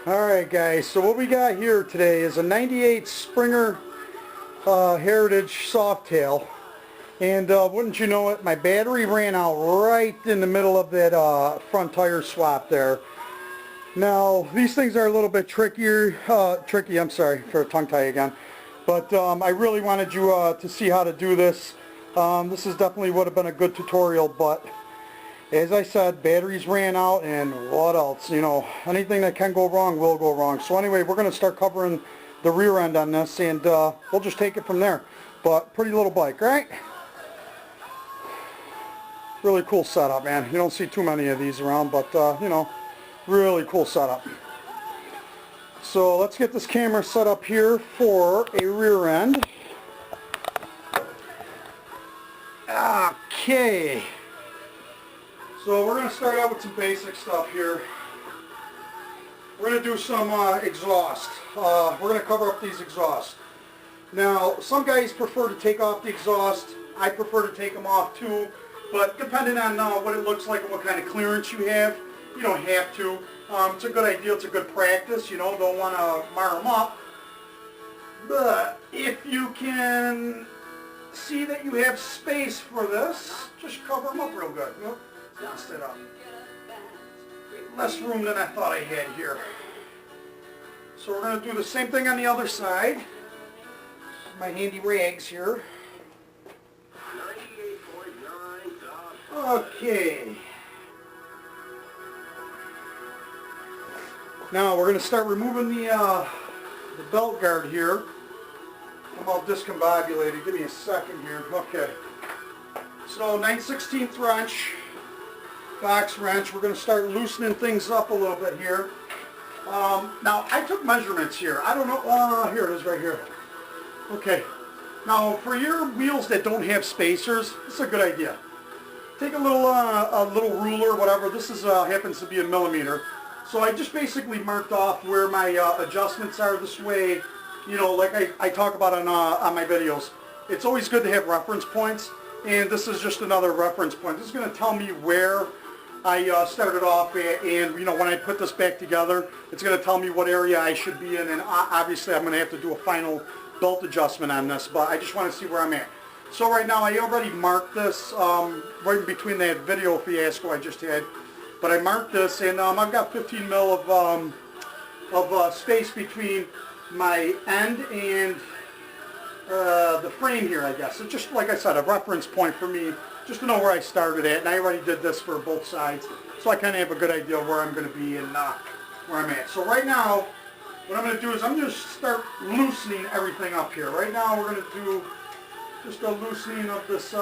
Alright guys, so what we got here today is a 98 Springer Heritage Softail, and wouldn't you know it, my battery ran out right in the middle of that front tire swap there. Now these things are a little bit tricky, I'm sorry for a tongue tie again, but I really wanted you to see how to do this. This is definitely would have been a good tutorial, but as I said, batteries ran out, and what else? You know, anything that can go wrong will go wrong. So anyway, we're going to start covering the rear end on this, and we'll just take it from there. But pretty little bike, right? Really cool setup, man. You don't see too many of these around, but you know, really cool setup. So let's get this camera set up here for a rear end. Okay. So we're going to start out with some basic stuff here. We're going to do some exhaust. We're going to cover up these exhausts. Now, some guys prefer to take off the exhaust. I prefer to take them off too. But depending on what it looks like and what kind of clearance you have, you don't have to. It's a good idea. It's a good practice. You know, don't want to mar them up. But if you can see that you have space for this, just cover them up real good. Yep. Instead of less room than I thought I had here. So we're going to do the same thing on the other side. My handy rags here. Okay. Now we're going to start removing the belt guard here. I'm all discombobulated. Give me a second here. Okay. So 9/16 wrench. Box wrench. We're going to start loosening things up a little bit here. Now I took measurements here. I don't know. Here it is right here. Okay. Now for your wheels that don't have spacers, this is a good idea. Take a little ruler, whatever. This is happens to be a millimeter. So I just basically marked off where my adjustments are this way. You know, like I talk about on my videos. It's always good to have reference points, and this is just another reference point. This is going to tell me where I started off at, and you know, when I put this back together, it's going to tell me what area I should be in, and obviously I'm going to have to do a final belt adjustment on this, but I just want to see where I'm at. So right now I already marked this right in between that video fiasco I just had, but I marked this, and I've got 15 mil of space between my end and the frame here, I guess. It's just, like I said, a reference point for me, just to know where I started at, and I already did this for both sides, so I kind of have a good idea where I'm going to be and where I'm at. So right now, what I'm going to do is I'm going to start loosening everything up here. Right now we're going to do just a loosening of this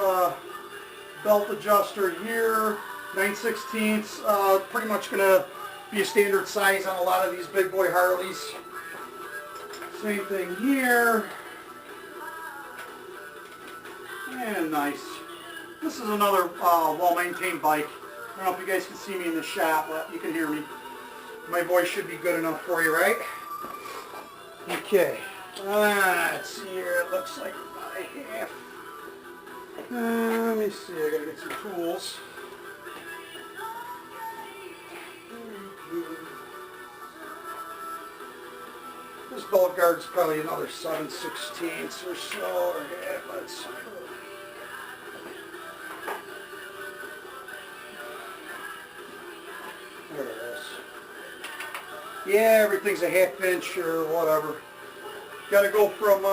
belt adjuster here, 9/16. Pretty much going to be a standard size on a lot of these big boy Harleys. Same thing here. And nice. This is another well-maintained bike. I don't know if you guys can see me in the shop, but you can hear me. My voice should be good enough for you, right? Okay. Let's see here. It looks like about a half. Let me see. I gotta get some tools. This belt guard's probably another 7/16 or so. Yeah, let's see. There it is. Yeah, everything's a half inch or whatever. Got to go from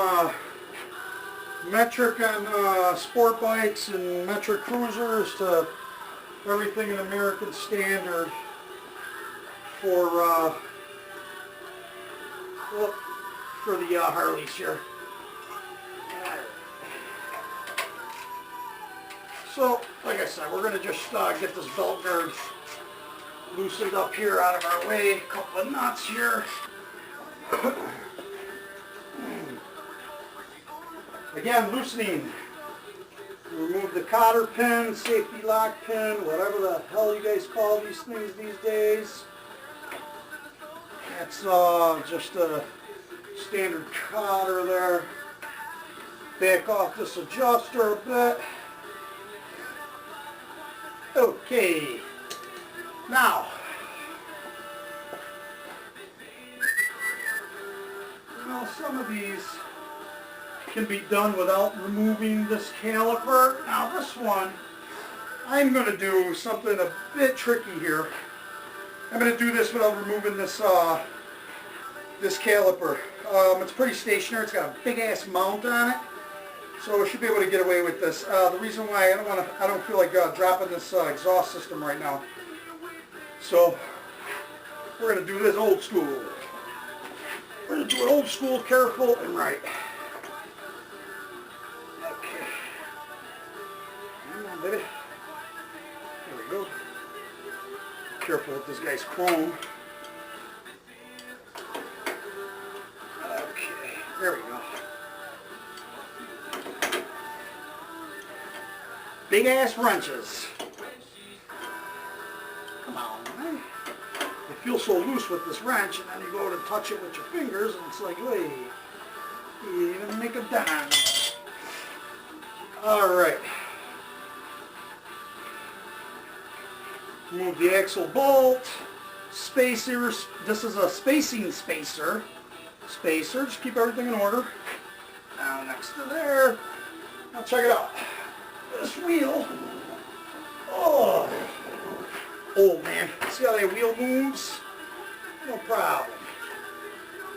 metric on sport bikes and metric cruisers to everything in American standard for the Harleys here. So, like I said, we're going to just get this belt guard loosened up here out of our way. A couple of knots here. Again, loosening. Remove the cotter pin, safety lock pin, whatever the hell you guys call these things these days. That's just a standard cotter there. Back off this adjuster a bit. Okay. Now, Now some of these can be done without removing this caliper. Now this one, I'm going to do something a bit tricky here. I'm going to do this without removing this this caliper. It's pretty stationary. It's got a big ass mount on it, so I should be able to get away with this. The reason why I don't feel like dropping this exhaust system right now. So we're going to do this old school. We're going to do it old school, careful and right. Okay. Come on, baby. There we go. Careful with this guy's chrome. Okay, there we go. Big ass wrenches. Come on, man. You feel so loose with this wrench, and then you go to touch it with your fingers, and it's like, wait, you even make a dime. All right. Remove the axle bolt, spacers. This is a spacing spacer. Just keep everything in order. Now next to there. Now check it out. This wheel. Oh man. See how that wheel moves? No problem.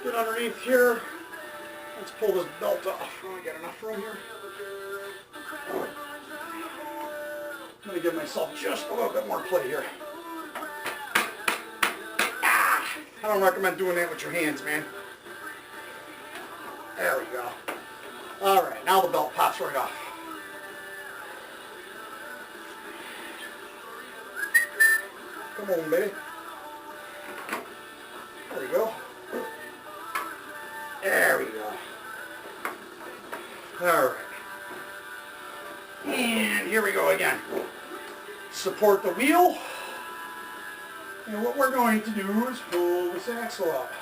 Get underneath here. Let's pull this belt off. Oh, I got enough room here. I'm going to give myself just a little bit more play here. I don't recommend doing that with your hands, man. There we go. Alright, now the belt pops right off. Come on, baby. There we go. There we go. Alright. And here we go again. Support the wheel. And what we're going to do is pull this axle up.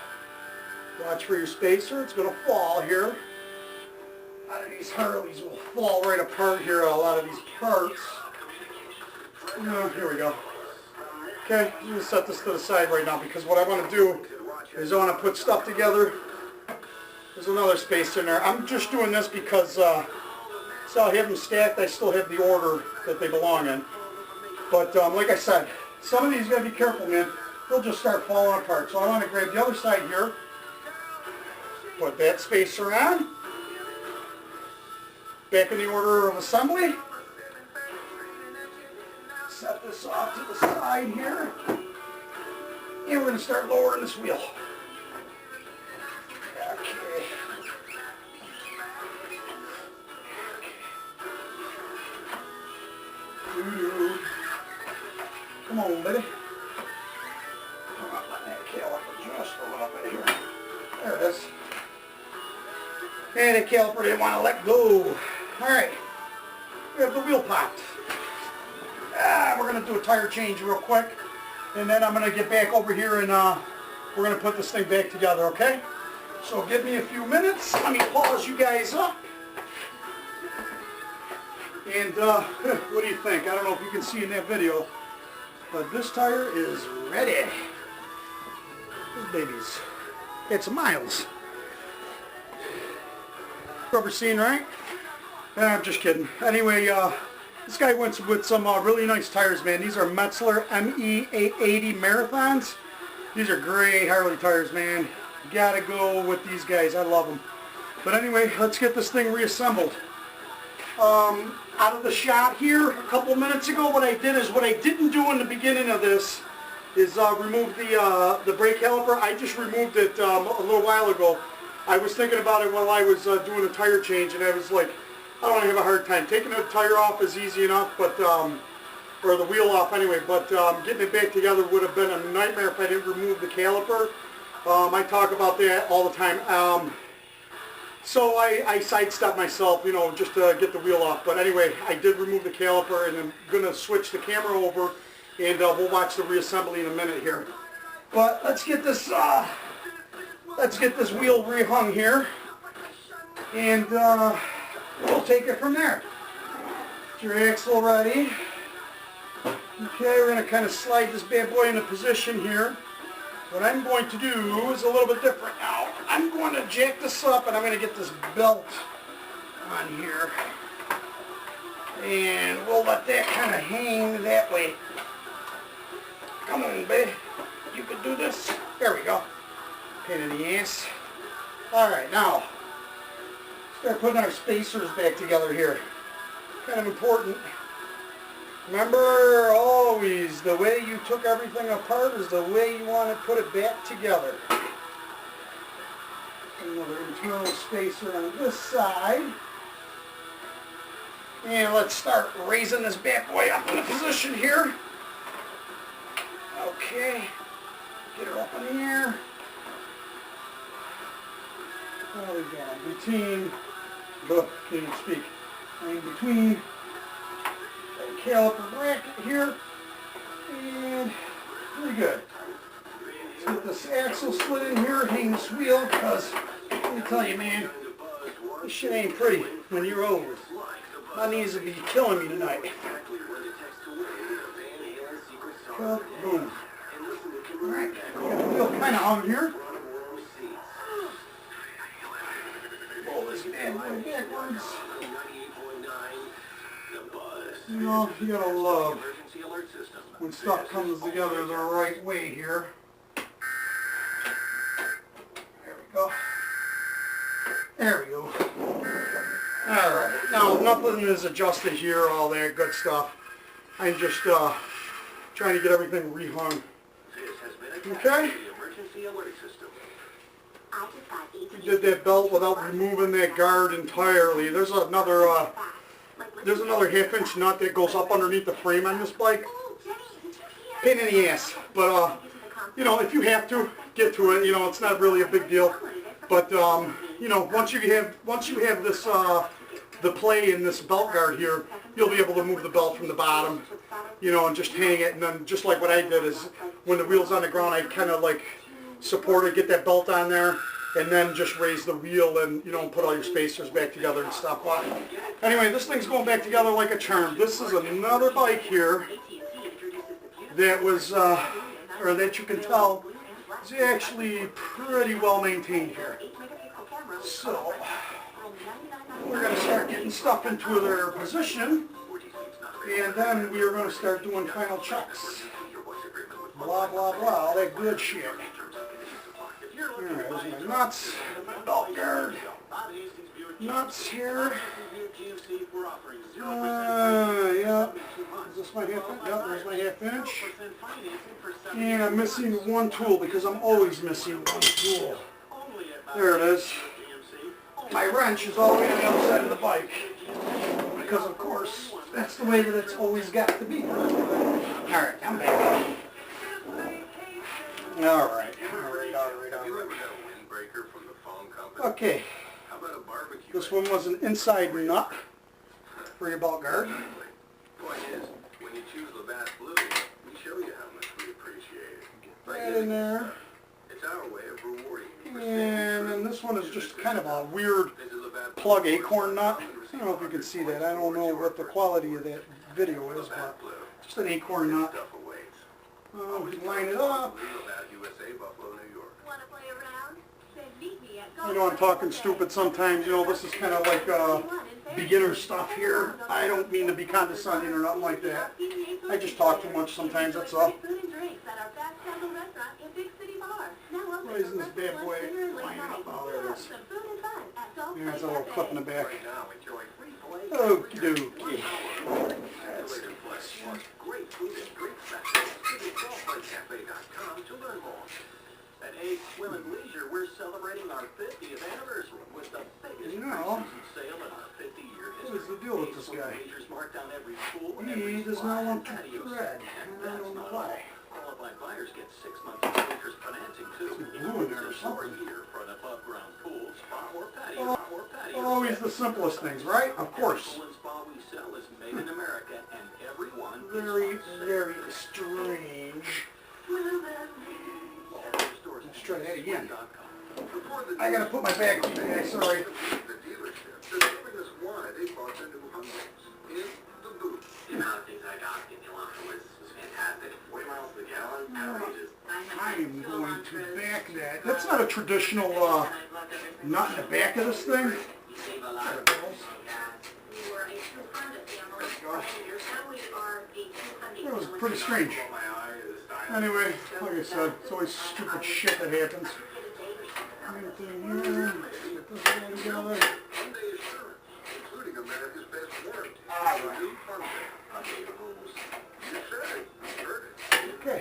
Watch for your spacer. It's going to fall here. A lot of these Harleys will fall right apart here, a lot of these parts. Here we go. Okay, I'm going to set this to the side right now because what I want to do is I want to put stuff together. There's another spacer in there. I'm just doing this because so I have them stacked. I still have the order that they belong in. But like I said, some of these you got to be careful, man. They'll just start falling apart. So I want to grab the other side here. Put that spacer on. Back in the order of assembly. Set this off to the side here. And we're going to start lowering this wheel. Okay. Come on, baby. Come on, let that caliper just a little bit here. There it is. And the caliper didn't want to let go. Alright. We have the wheel popped. We're going to do a tire change real quick. And then I'm going to get back over here and we're going to put this thing back together, okay? So give me a few minutes. Let me pause you guys up. And what do you think? I don't know if you can see in that video, but this tire is ready. This baby's got some miles. Rubber scene, right? I'm just kidding. Anyway, this guy went with some really nice tires, man. These are Metzler ME880 Marathons. These are great Harley tires, man. You gotta go with these guys. I love them. But anyway, let's get this thing reassembled. Out of the shot here a couple minutes ago, what I did is what I didn't do in the beginning of this is remove the brake caliper. I just removed it a little while ago. I was thinking about it while I was doing a tire change, and I was like, I don't want to have a hard time. Taking the tire off is easy enough, but or the wheel off anyway, but getting it back together would have been a nightmare if I didn't remove the caliper. I talk about that all the time. So I sidestepped myself, you know, just to get the wheel off. But anyway, I did remove the caliper, and I'm going to switch the camera over, and we'll watch the reassembly in a minute here. But let's get this wheel rehung here, and we'll take it from there. Get your axle ready. Okay, we're going to kind of slide this bad boy into position here. what I'm going to do is a little bit different now. I'm going to jack this up and I'm going to get this belt on here. And we'll let that kind of hang that way. Come on, babe. You can do this. There we go. Pain in the ass. Alright, now, start putting our spacers back together here. Kind of important. Remember, always, the way you took everything apart is the way you want to put it back together. Another internal spacer on this side. And let's start raising this bad boy up in a position here. Okay. Get her up in the air. There we go. Between, look, can't even speak. In between the caliper bracket here. And pretty good. Let's get this axle slid in here, hang this wheel, because let me tell you, man, this shit ain't pretty when you're old. My knees will be killing me tonight. Boom. Alright, got the wheel kind of on here. Pull this bad boy backwards. You know, you gotta love when stuff comes together the right way here. There we go. There we go. Alright, now nothing is adjusted here, all that good stuff. I'm just trying to get everything rehung. Okay? We did that belt without removing that guard entirely. There's another half-inch nut that goes up underneath the frame on this bike. Pain in the ass, but you know, if you have to, get to it. You know, it's not really a big deal. But you know, once you have this the play in this belt guard here, you'll be able to move the belt from the bottom, you know, and just hang it. And then just like what I did is when the wheel's on the ground, I kind of like support it, get that belt on there, and then just raise the wheel and, you know, put all your spacers back together and stuff. But anyway, this thing's going back together like a charm. This is another bike here that was, or that you can tell is actually pretty well maintained here. So we're going to start getting stuff into their position, and then we are going to start doing final checks. Blah, blah, blah, all that good shit. Alright, there's my nuts, my belt guard. Nuts here. Yeah. Is this my half inch? Yeah, there's my half inch. And I'm missing one tool because I'm always missing one tool. There it is. My wrench is all the way on the other side of the bike. Because of course, that's the way that it's always got to be. Alright, I'm back. Alright. Okay. This one was an inside nut for your belt guard. Point is, when you choose Labatt Blue, we show you how much we appreciate it. Get that in there. It's our way of rewarding you. And then this one is just kind of a weird plug acorn nut. I don't know if you can see that. I don't know what the quality of that video is, but just an acorn nut. Line it up. I know I'm talking stupid sometimes. You know, this is kind of like beginner stuff here. I don't mean to be condescending or nothing like that. I just talk too much sometimes, that's all. Raising this bad boy, line it up. Oh, there it is. There's a little clip in the back. Okie dokie. That's the question. At Ace Swim and Leisure, we're celebrating our 50th anniversary with the biggest pre-season sale in our 50-year history. What is the deal with this guy? He does not want to thread. I don't know why. Qualified buyers get 6 months of interest financing too. Blue in there or something. For an above-ground pool, spa, or patio. Always the simplest things, right? Of course. The spa we sell is made in America, and everyone Very, very strange. Let's try that again. I gotta put my bag on today, sorry. The amount of things I got in the was fantastic. 40 miles per gallon, outrageous. I am going to back that. That's not a traditional nut in the back of this thing. That was pretty strange. Anyway, like I said, it's always stupid shit that happens. Anything here? Get this all together. Okay.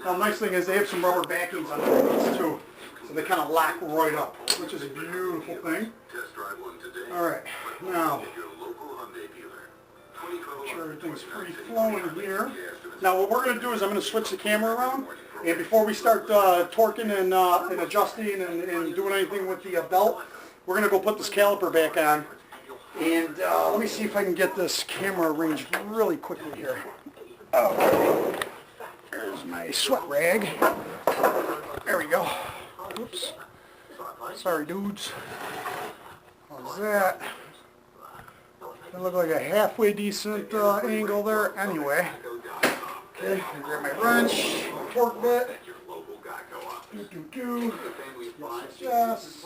Now, the nice thing is they have some rubber backings on these too, so they kind of lock right up, which is a beautiful thing. All right, now, make sure everything's free flowing here. Now, what we're going to do is I'm going to switch the camera around, and before we start torquing and adjusting and doing anything with the belt, we're going to go put this caliper back on. And let me see if I can get this camera arranged really quickly here. Oh, there's my sweat rag. There we go. Oops. Sorry, dudes. How's that? That looked like a halfway decent angle there. Anyway. Okay, I grab my wrench, my torque bit. Just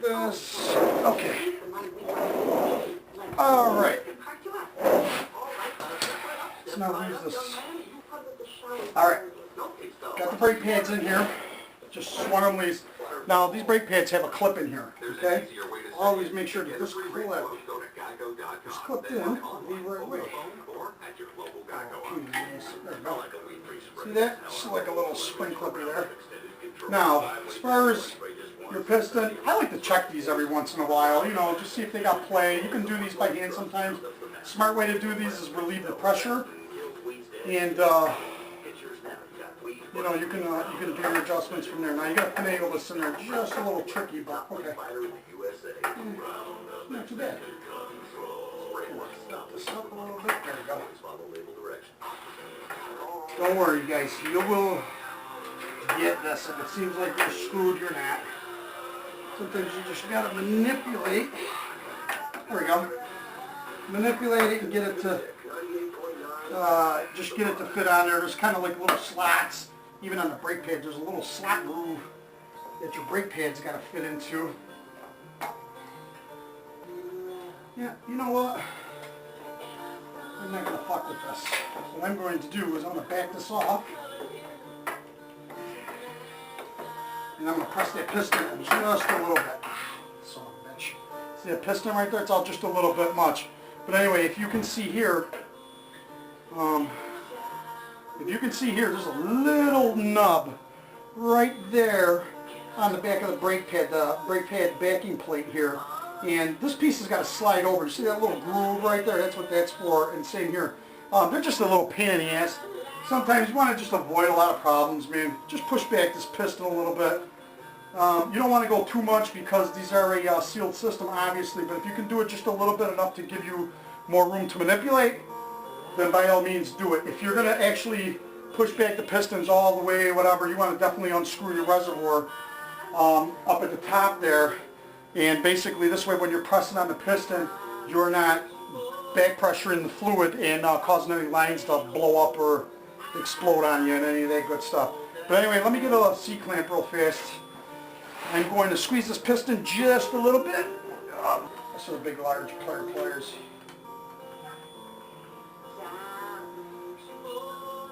this. Okay. All right. Let's now use this. All right. Got the brake pads in here. Just swung them these. Now these brake pads have a clip in here. Okay. Always make sure that this clip is clipped in the right way. There we go. See that? It's like a little spring clipper there. Now, as far as your piston, I like to check these every once in a while, you know, just see if they got play. You can do these by hand sometimes. Smart way to do these is relieve the pressure, and you know, you can do your adjustments from there. Now you got to finagle this in there, just a little tricky, but okay. Not too bad. Stop this up a little bit. There we go. Don't worry, guys. You will get this. If it seems like you're screwed, you're not. Sometimes you just got to manipulate. There we go. Manipulate it and get it to just get it to fit on there. There's kind of like little slots. Even on the brake pad, there's a little slot groove that your brake pad's got to fit into. Yeah, you know what? I'm not going to fuck with this. What I'm going to do is I'm going to back this off. And I'm going to press that piston in just a little bit. Son of a bitch. See that piston right there? It's all just a little bit much. But anyway, if you can see here, there's a little nub right there on the back of the brake pad backing plate here. And this piece has got to slide over. You see that little groove right there? That's what that's for. And same here. They're just a little pain in the ass. Sometimes you want to just avoid a lot of problems, man. Just push back this piston a little bit. You don't want to go too much because these are a sealed system, obviously. But if you can do it just a little bit, enough to give you more room to manipulate, then by all means do it. If you're going to actually push back the pistons all the way, whatever, you want to definitely unscrew your reservoir up at the top there. And basically this way when you're pressing on the piston, you're not back pressuring the fluid and causing any lines to blow up or explode on you and any of that good stuff. But anyway, let me get a C-clamp real fast. I'm going to squeeze this piston just a little bit. Those are big, large pliers.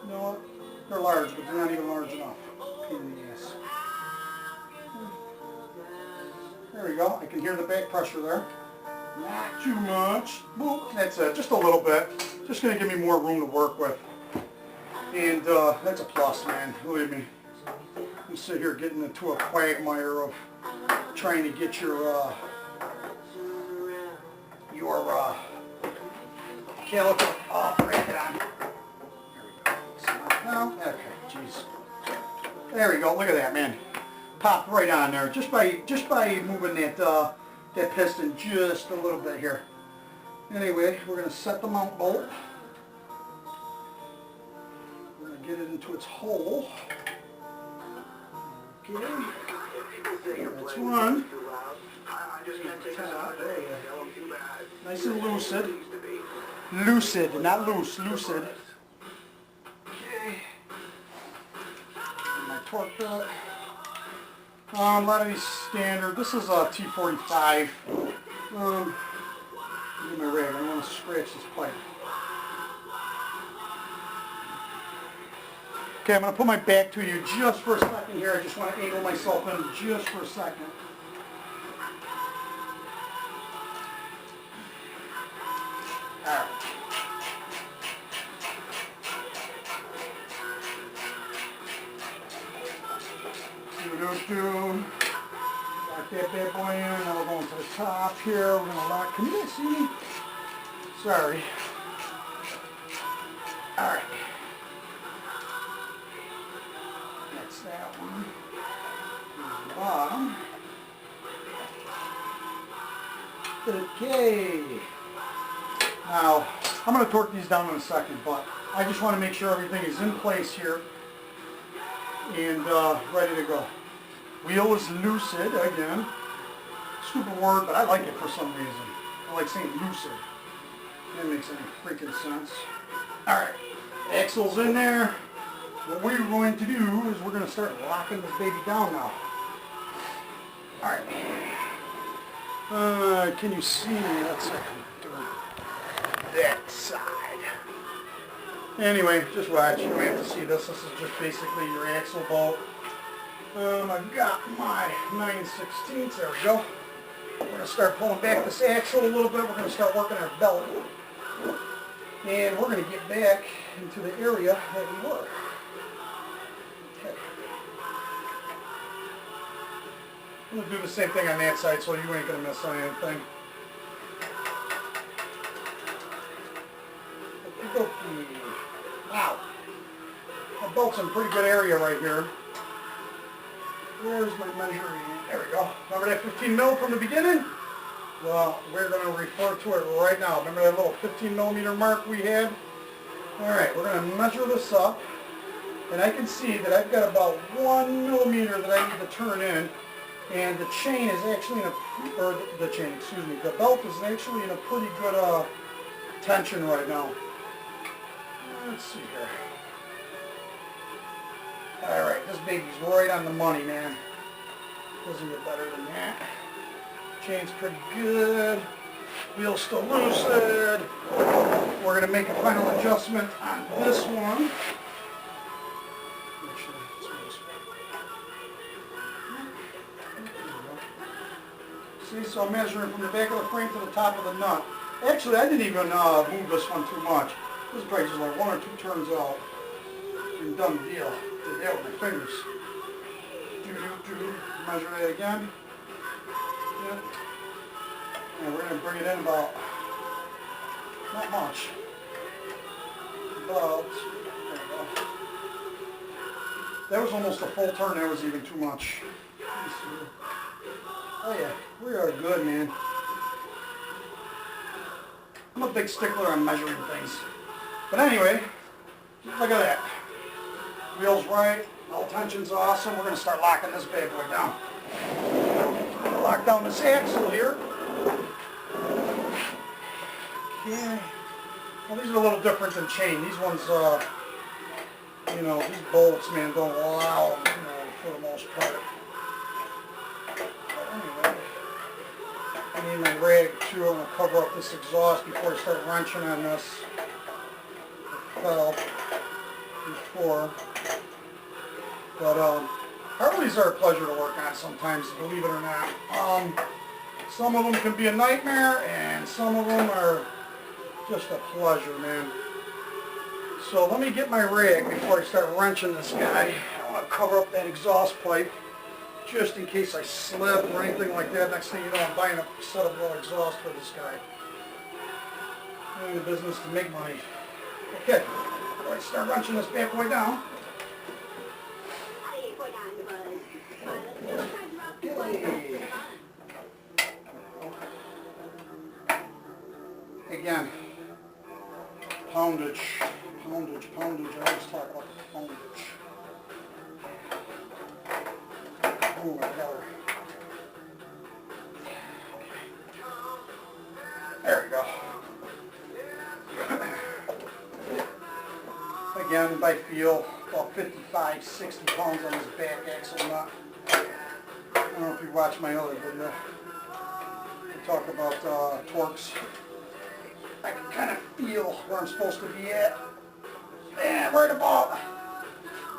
You know what? They're large, but they're not even large enough. Pain in the ass. There we go. I can hear the back pressure there. Not too much. Boop. That's it. Just a little bit. Just going to give me more room to work with. And that's a plus, man. Believe me. You sit here getting into a quagmire of trying to get your caliper off right on. There we go. Okay, jeez. There we go. Look at that, man. Popped right on there just by moving that piston just a little bit here. Anyway, we're going to set the mount bolt. We're going to get it into its hole. Okay. That's one. Nice and lucid. Lucid, not loose, lucid. Okay. torque bit. A lot of these standard. This is a T45. Get my rag. I want to scratch this pipe. Okay, I'm going to put my back to you just for a second here. I just want to angle myself in just for a second. Alright. Lock that bad boy in. Now we're going to the top here. We're going to lock. Can you guys see me? Sorry. Alright. That's that one. Here's the bottom. Okay. Now, I'm going to torque these down in a second, but I just want to make sure everything is in place here and ready to go. Wheel is lucid, again. Stupid word, but I like it for some reason. I like saying lucid. That makes any freaking sense. Alright, axle's in there. What we're going to do is we're going to start locking this baby down now. Alright. Can you see me? Let's see if I can do that side. Anyway, just watch. You don't have to see this. This is just basically your axle bolt. I've got my 9/16. There we go. We're going to start pulling back this axle a little bit. We're going to start working our belt. And we're going to get back into the area that we were. Okay. I'm going to do the same thing on that side so you ain't going to miss on anything. Wow. My belt's in a pretty good area right here. Where's my measuring? There we go. Remember that 15 mil from the beginning? Well, we're going to refer to it right now. Remember that little 15 millimeter mark we had? Alright, we're going to measure this up. And I can see that I've got about 1 millimeter that I need to turn in. And the chain is actually in a, or the chain, excuse me, the belt is actually in a pretty good tension right now. Let's see here. Alright, this baby's right on the money, man. Doesn't get better than that. Chain's pretty good. Wheel's still lucid. We're going to make a final adjustment on this one. See, so I'm measuring from the back of the frame to the top of the nut. Actually, I didn't even move this one too much. This is probably just like 1 or 2 turns out. And done deal. Did that with my fingers. Measure that again. Yep. And we're going to bring it in about, not much, about, there we go. That was almost a full turn. That was even too much. Oh yeah, we are good, man. I'm a big stickler on measuring things. But anyway, look at that. Wheel's right, all tension's awesome. We're going to start locking this bad boy down. Lock down this axle here. Okay. Well, these are a little different than chain. These ones, you know, these bolts, man, don't allow them, you know, for the most part. But anyway, I need my rag too. I'm going to cover up this exhaust before I start wrenching on this valve before. But Harleys are a pleasure to work on sometimes, believe it or not. Some of them can be a nightmare, and some of them are just a pleasure, man. So let me get my rag before I start wrenching this guy. I want to cover up that exhaust pipe just in case I slip or anything like that. Next thing you know, I'm buying a set of raw exhaust for this guy. I'm in the business to make money. Okay, before I start wrenching this bad boy down. Okay. Again, poundage. I always talk about poundage. Ooh, my God. There we go. Again, by feel, about 55, 60 pounds on this back axle nut. I don't know if you watch my other video. I talk about torques. I can kind of feel where I'm supposed to be at. Yeah, right about.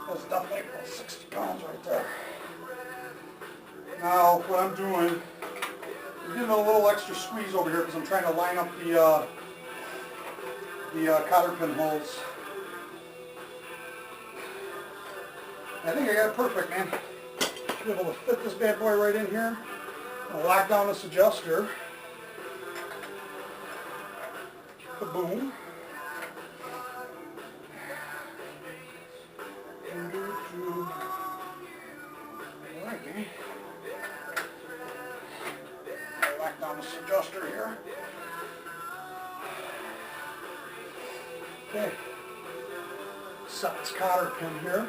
That's definitely about 60 pounds right there. Now, what I'm doing, I'm giving it a little extra squeeze over here because I'm trying to line up the cotter pin holes. I think I got it perfect, man. Should be able to fit this bad boy right in here. I'll lock down this adjuster. Boom. Alright, man. I'll lock down this adjuster here. Okay. Set this cotter pin here.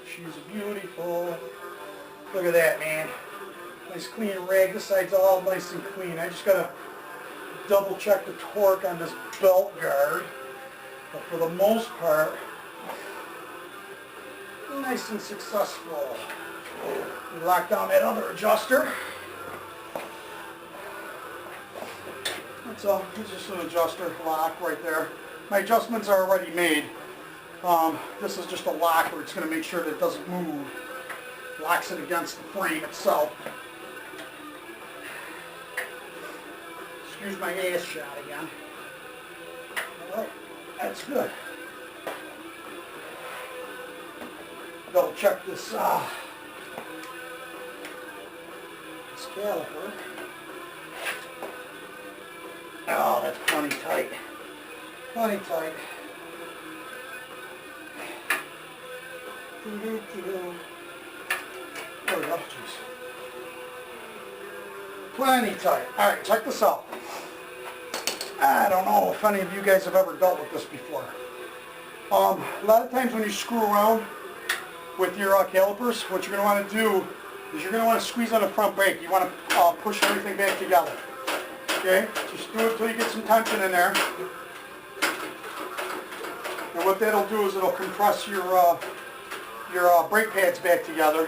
She's beautiful. Look at that, man. Nice clean rag. This side's all nice and clean. I just gotta double check the torque on this belt guard. But for the most part, nice and successful. We lock down that other adjuster. That's all. It's just an adjuster lock right there. My adjustments are already made. This is just a lock where it's going to make sure that it doesn't move. Locks it against the frame itself. Excuse my ass shot again. Alright, that's good. Double check this caliper. Oh, that's plenty tight. Plenty tight. There we go. Jeez. Plenty tight. Alright, check this out. I don't know if any of you guys have ever dealt with this before. A lot of times when you screw around with your calipers, what you're going to want to do is you're going to want to squeeze on the front brake. You want to push everything back together. Okay? Just do it until you get some tension in there. And what that'll do is it'll compress your brake pads back together.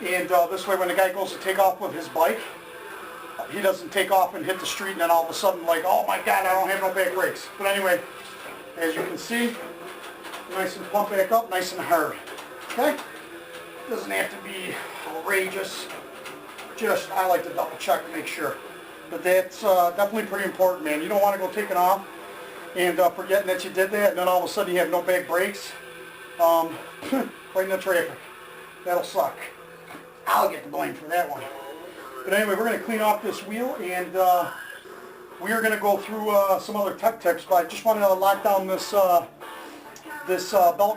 And this way when the guy goes to take off with his bike, he doesn't take off and hit the street and then all of a sudden like, oh my God, I don't have no back brakes. But anyway, as you can see, nice and pump back up, nice and hard. Okay? Doesn't have to be outrageous. Just, I like to double check to make sure. But that's definitely pretty important, man. You don't want to go taking off and forgetting that you did that and then all of a sudden you have no back brakes. Right in the traffic. That'll suck. I'll get the blame for that one. But anyway, we're going to clean off this wheel and we are going to go through some other tech tips, but I just wanted to lock down this belt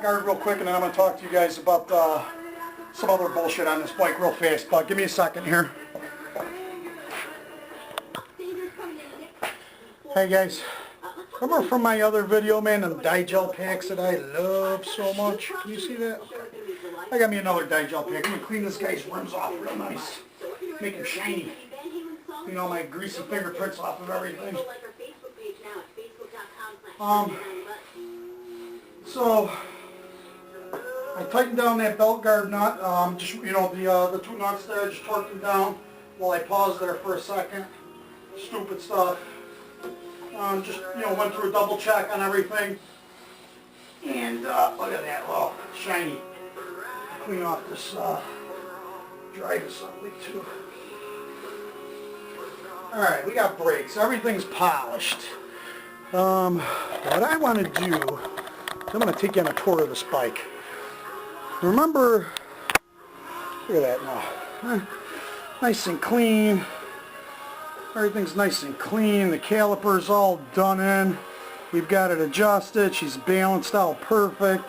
guard real quick and then I'm going to talk to you guys about some other bullshit on this bike real fast. But give me a second here. Hey guys. Remember from my other video, man, the Digel packs that I love so much? Can you see that? Okay. I got me another Digel pack. I'm going to clean this guy's rims off real nice. Make him shiny. Clean all my greasy fingerprints off of everything. So, I tightened down that belt guard nut. Just, you know, the two nuts there, I just torqued them down while I paused there for a second. Stupid stuff. Just, you know, went through a double check on everything. And look at that, well, shiny. Clean off this drive assembly too. Alright, we got brakes. Everything's polished. What I want to do, I'm going to take you on a tour of this bike. Remember, look at that now. Nice and clean. Everything's nice and clean. The caliper's all done in. We've got it adjusted. She's balanced out perfect.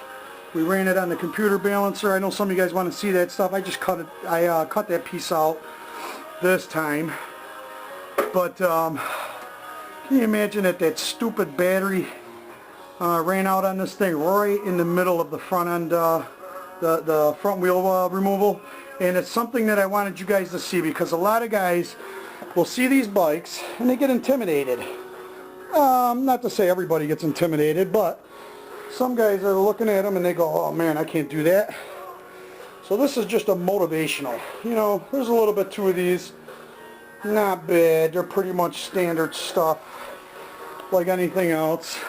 We ran it on the computer balancer. I know some of you guys want to see that stuff. I just cut it. I cut that piece out this time. But can you imagine that stupid battery ran out on this thing right in the middle of the front end, the front wheel removal? And it's something that I wanted you guys to see because a lot of guys will see these bikes and they get intimidated. Not to say everybody gets intimidated, but some guys are looking at them and they go, oh man, I can't do that. So this is just a motivational. You know, there's a little bit to these. Not bad. They're pretty much standard stuff, like anything else.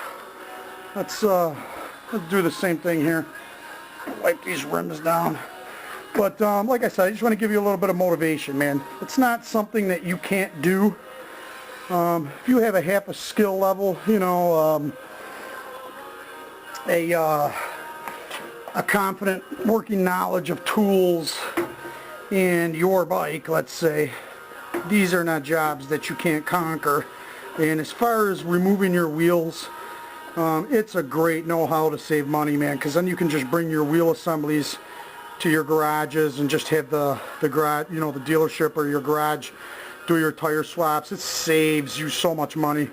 Let's do the same thing here. Wipe these rims down. But like I said, I just want to give you a little bit of motivation, man. It's not something that you can't do. If you have a half a skill level, you know, a confident working knowledge of tools and your bike, let's say, these are not jobs that you can't conquer. And as far as removing your wheels, it's a great know-how to save money, man, because then you can just bring your wheel assemblies to your garages and just have the garage, you know, the dealership or your garage do your tire swaps. It saves you so much money.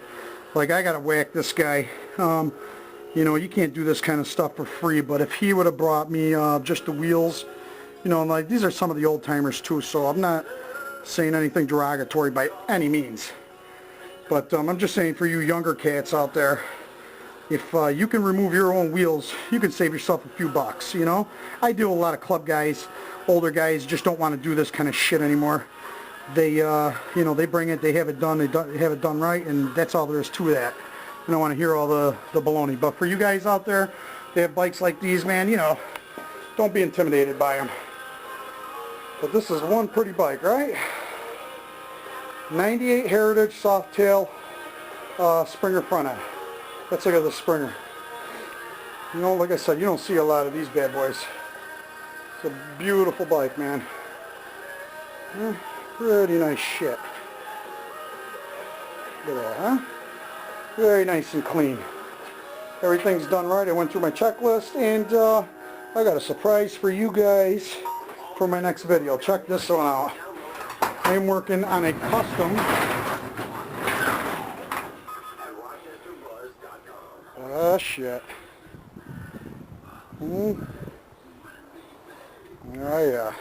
Like, I gotta whack this guy. You know, you can't do this kind of stuff for free, but if he would have brought me just the wheels, you know, like, these are some of the old timers too, so I'm not saying anything derogatory by any means. But I'm just saying, for you younger cats out there, if you can remove your own wheels, you can save yourself a few bucks, you know. I deal with a lot of club guys, older guys, just don't want to do this kind of shit anymore. They, you know, they bring it, they have it done, they have it done right, and that's all there is to that. I don't want to hear all the baloney. But for you guys out there, they have bikes like these, man, you know, don't be intimidated by them. But this is one pretty bike, right? 98 Heritage Softail Springer front end. Let's look at the Springer. You know, like I said, you don't see a lot of these bad boys. It's a beautiful bike, man. Pretty nice shit. Look at that, huh? Very nice and clean. Everything's done right. I went through my checklist, and I got a surprise for you guys for my next video. Check this one out. I'm working on a custom shit. Oh yeah.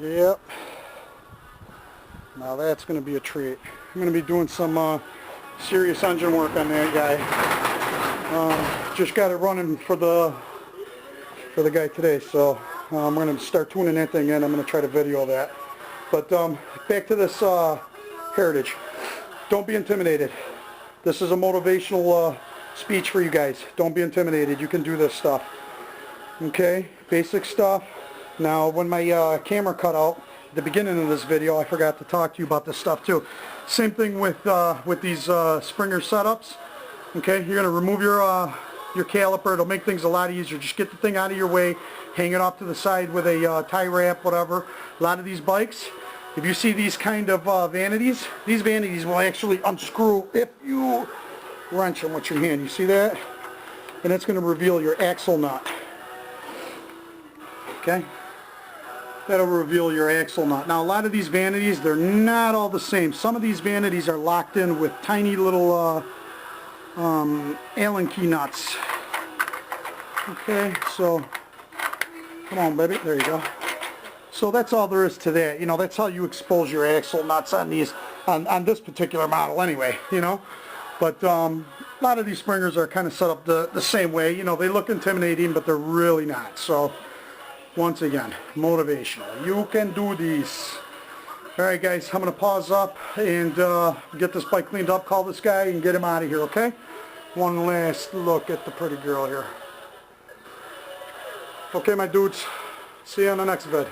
Yep. Now that's going to be a treat. I'm going to be doing some serious engine work on that guy. Just got it running for the guy today, so I'm going to start tuning that thing in. I'm going to try to video that. But back to this Heritage. Don't be intimidated. This is a motivational speech for you guys. Don't be intimidated. You can do this stuff. Okay? Basic stuff. Now, when my camera cut out at the beginning of this video, I forgot to talk to you about this stuff too. Same thing with these Springer setups. Okay? You're going to remove your caliper. It'll make things a lot easier. Just get the thing out of your way. Hang it off to the side with a tie wrap, whatever. A lot of these bikes, if you see these kind of vanities, these vanities will actually unscrew if you wrench them with your hand. You see that? And it's going to reveal your axle nut. Okay? That'll reveal your axle nut. Now, a lot of these vanities, they're not all the same. Some of these vanities are locked in with tiny little Allen key nuts. Okay, so come on, baby. There you go. So that's all there is to that. You know, that's how you expose your axle nuts on these, on this particular model anyway, you know. But a lot of these Springers are kind of set up the same way. You know, they look intimidating, but they're really not. So, once again, motivational. You can do these. Alright guys, I'm going to pause up and get this bike cleaned up, call this guy, and get him out of here, okay? One last look at the pretty girl here. Okay, my dudes. See you on the next vid.